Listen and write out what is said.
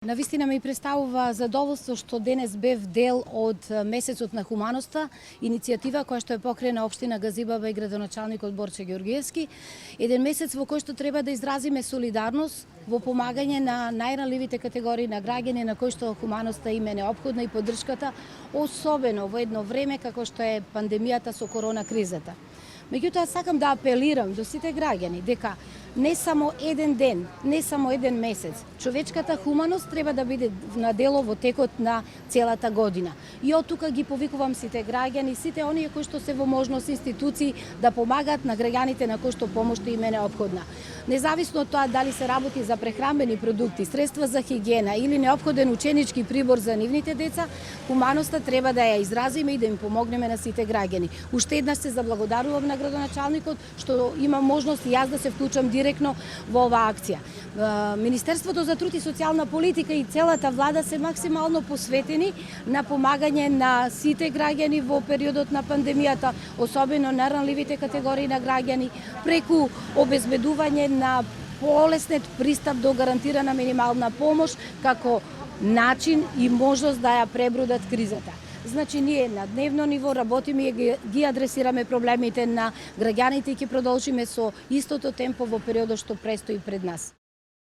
Навистина ми представува задоволство што денес бев дел од месецот на хуманоста, иницијатива која што е покрена општина Газибаба и градоначалникот Борче Георгиевски. Еден месец во кој што треба да изразиме солидарност во помагање на најранливите категории на граѓани на кои што хуманоста им е неопходна и поддршката, особено во едно време како што е пандемијата со корона кризата. Меѓутоа, сакам да апелирам до сите граѓани дека не само еден ден, не само еден месец, човечката хуманост треба да биде на дело во текот на целата година. И од тука ги повикувам сите граѓани, сите оние кои што се во можност институции да помагаат на граѓаните на кои што помошта им е неопходна. Независно од тоа дали се работи за прехранбени продукти, средства за хигиена или неопходен ученички прибор за нивните деца, хуманоста треба да ја изразиме и да им помогнеме на сите граѓани. Уште еднаш се заблагодарувам на градоначалникот што има можност и јас да се вклучам директно во оваа акција. Министерството за труд и социјална политика и целата влада се максимално посветени на помагање на сите граѓани во периодот на пандемијата, особено на ранливите категории на граѓани, преку обезбедување на полеснет пристап до гарантирана минимална помош како начин и можност да ја пребродат кризата. Значи, ние на дневно ниво работиме и ги адресираме проблемите на граѓаните и ќе продолжиме со истото темпо во периодот што престои пред нас.